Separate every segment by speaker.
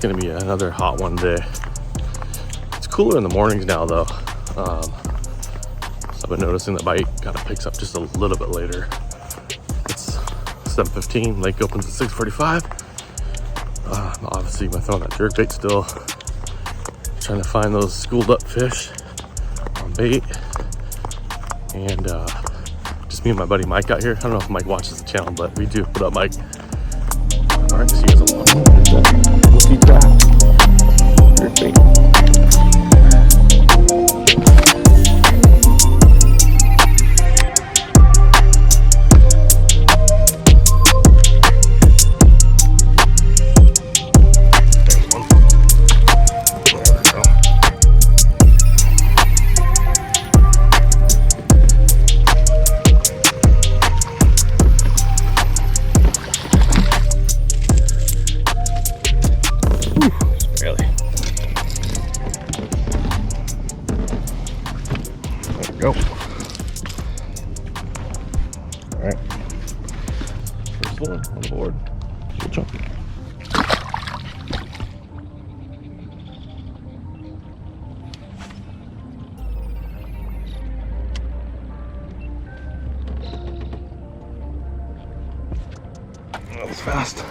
Speaker 1: Gonna be another hot one day. It's cooler in the mornings now though, so I've been noticing the bite kind of picks up just a little bit later. It's 7:15, lake opens at 6:45. Obviously I'm throwing that jerkbait still, trying to find those schooled up fish on bait, and just me and my buddy Mike out here. I don't know if Mike watches the channel, but we do. What up, Mike? All right, see you guys along. Rookie trap. Jerkbait. Go. All right. First one on the board. Good jump. That was fast.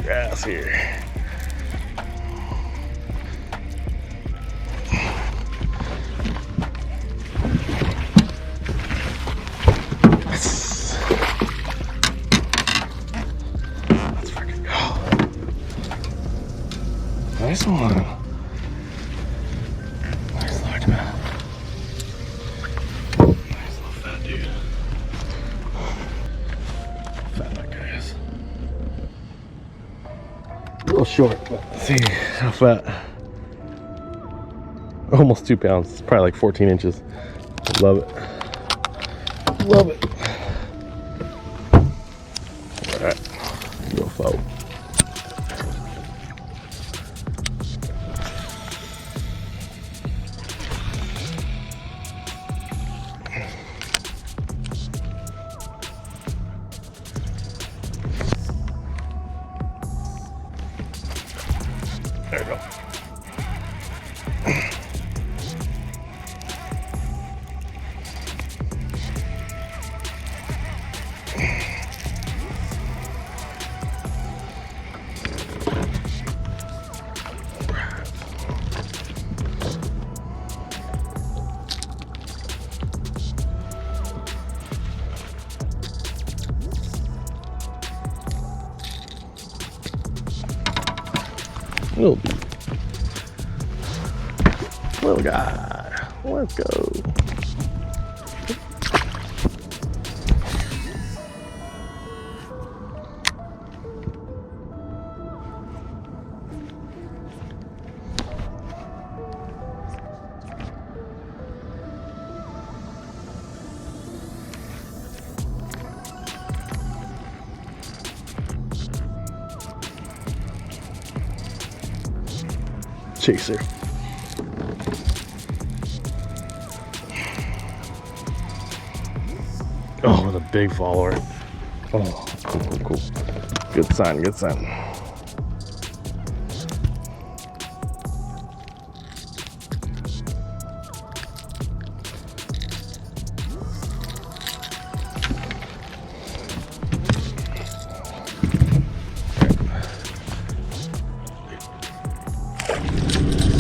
Speaker 1: Grass here. Nice one. Nice largemouth. Nice little fat dude. Fat that guy is. A little short, but let's see how fat. Almost 2 pounds. It's probably like 14 inches. Love it. Love it. Alright. Go float. There we go. Little dude. Little guy. Let's go. Chaser. Oh, with a big follower. Oh, cool. Good sign, good sign.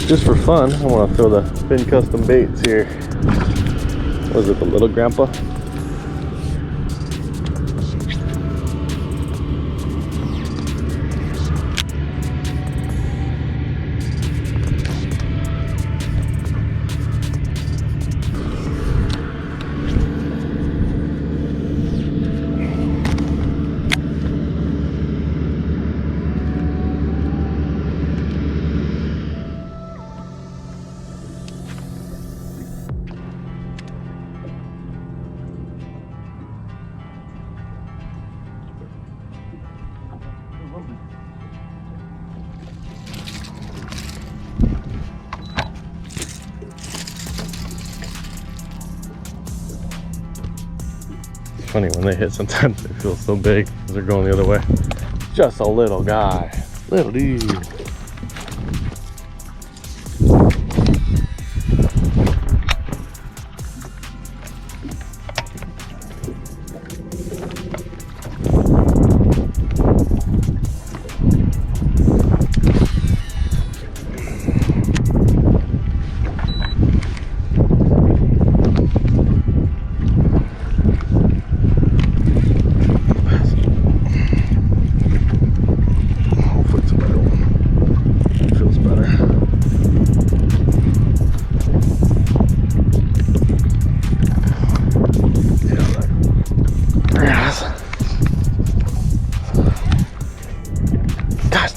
Speaker 1: Just for fun, I want to throw the Finn custom baits here. What is it, the Little Grandpa? funny when they hit, sometimes they feel so big because they're going the other way. Just a little guy, little dude.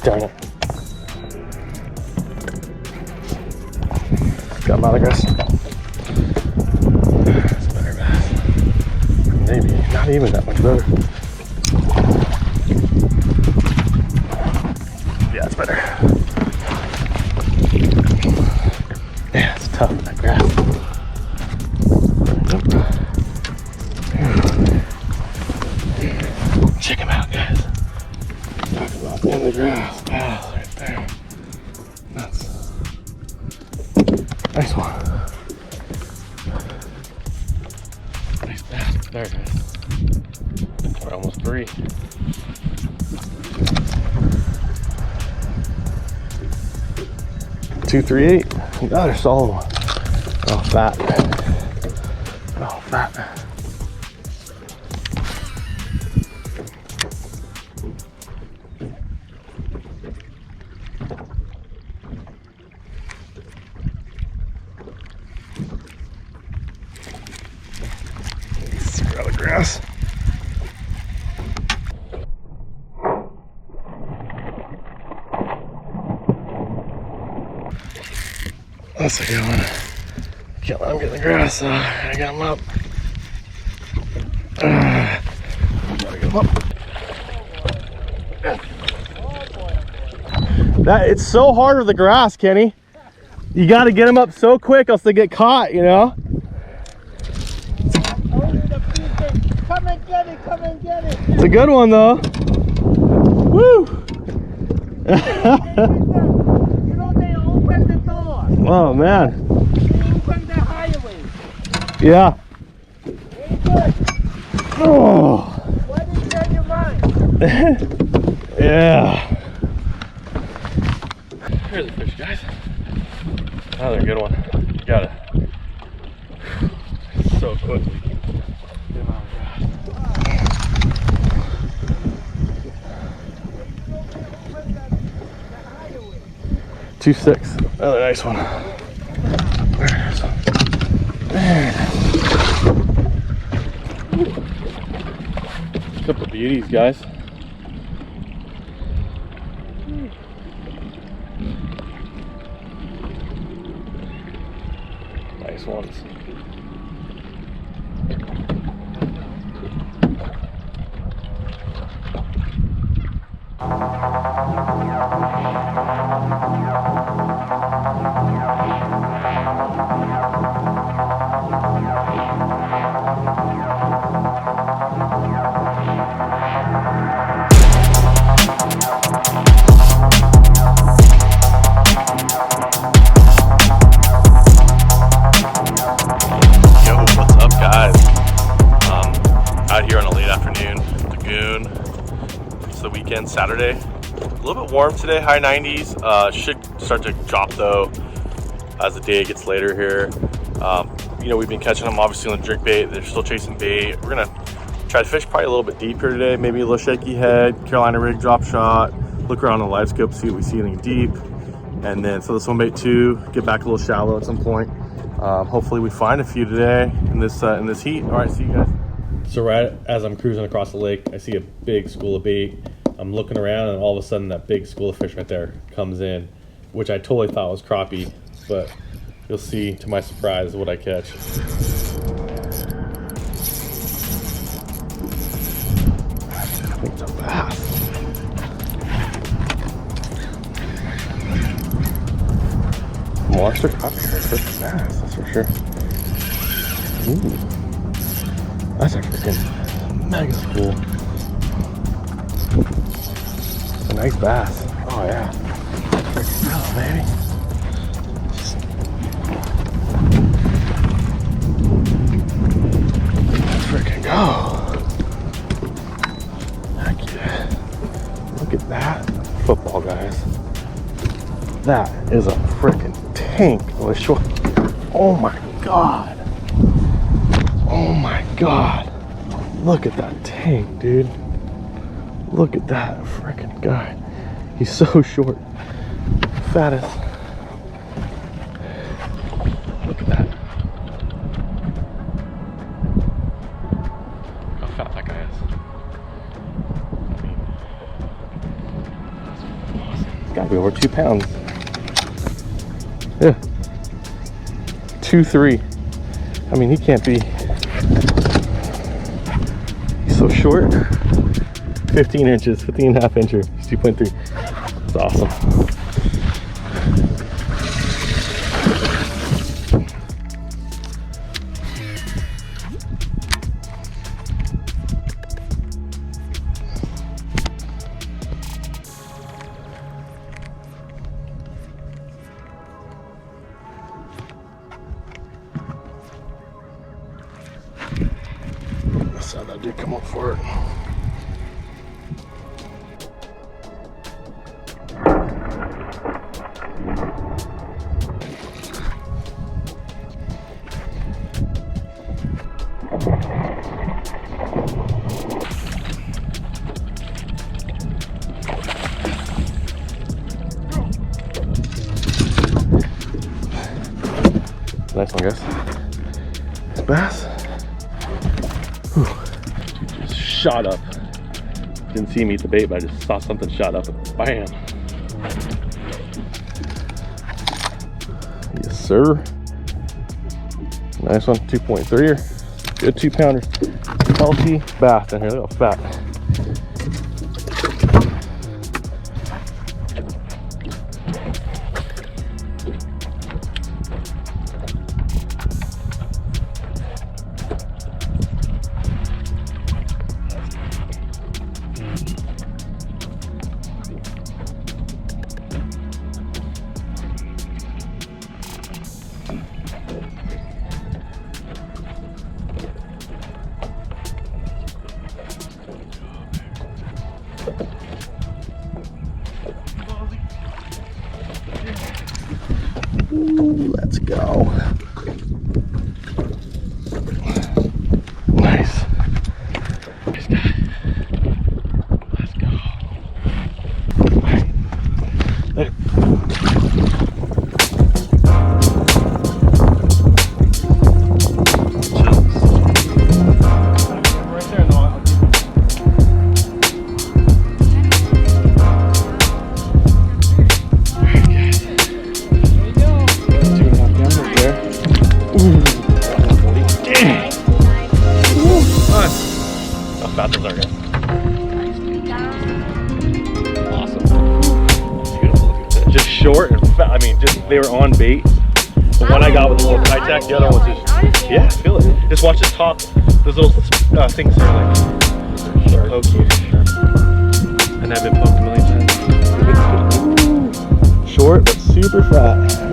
Speaker 1: Darn it. Got a lot of grass. That's better bass. Maybe not even that much better. Yeah, it's better. Yeah, it's tough, that grass. Check him out, guys. Talking about in the grass. Wow, right there. That's nice one. Nice bass there, guys. We're almost 3. $2.38. Another solid one. Oh, fat. Oh, fat. Out of grass. That's a good one. Can't let him get in the grass, so I gotta get him up. Gotta get him up. That it's so hard with the grass, Kenny. You gotta get him up so quick, else they get caught, you know?
Speaker 2: Come and get it, come and get it.
Speaker 1: It's a good one though. Woo!
Speaker 2: You know they opened the door.
Speaker 1: Oh man.
Speaker 2: They opened the highway.
Speaker 1: Yeah.
Speaker 2: Very good.
Speaker 1: Oh.
Speaker 2: What is on your mind?
Speaker 1: Yeah. Here's the fish, guys. Another good one. You got it. So quickly. 2.6. Another nice one. Couple of beauties, guys. Nice ones. Saturday. A little bit warm today, high 90s. Should start to drop though as the day gets later here. You know, we've been catching them obviously on the jerkbait. They're still chasing bait. We're gonna try to fish probably a little bit deeper today, maybe a little shaky head, Carolina rig drop shot, look around the live scope, see what we see anything deep, and then so the swim bait too, get back a little shallow at some point. Hopefully we find a few today in this heat. All right, see you guys. So right as I'm cruising across the lake, I see a big school of bait. I'm looking around and all of a sudden that big school of fish right there comes in, which I totally thought was crappie, but you'll see to my surprise what I catch. It's a bass. Monster crappie here, first bass, that's for sure. Ooh, that's actually good. Mega spool. It's a nice bass. Oh yeah. Freaking hell, baby. Let's freaking go. Heck yeah. Look at that football, guys. That is a freaking tank of a short. Oh my god. Oh my god. Look at that tank, dude. Look at that freaking guy. He's so short. Fattest. Look at that. How fat that guy is. I mean, that's awesome. It's gotta be over 2 pounds. Yeah. 2-3. I mean, he can't be. He's so short. 15 inches, 15 and a half incher. He's 2.3. It's awesome. I saw that dude come up for it. Nice one, guys. Nice bass. Whew. Dude just shot up. Didn't see me eat the bait, but I just saw something shot up and bam. Yes, sir. Nice one, 2.3er. Good 2-pounder. Healthy bass in here. Look how fat. Ooh, let's go. Nice. Nice guy. Let's go. Alright. Later. How fat those are, guys. Awesome. Beautiful looking fish. Just short and fat. I mean, just they were on bait. The one I got with the little Castaic, the other one was just, yeah, feel it. Just watch the top, those little things are like, they're poking. And I've been poked a million times. Short, but super fat.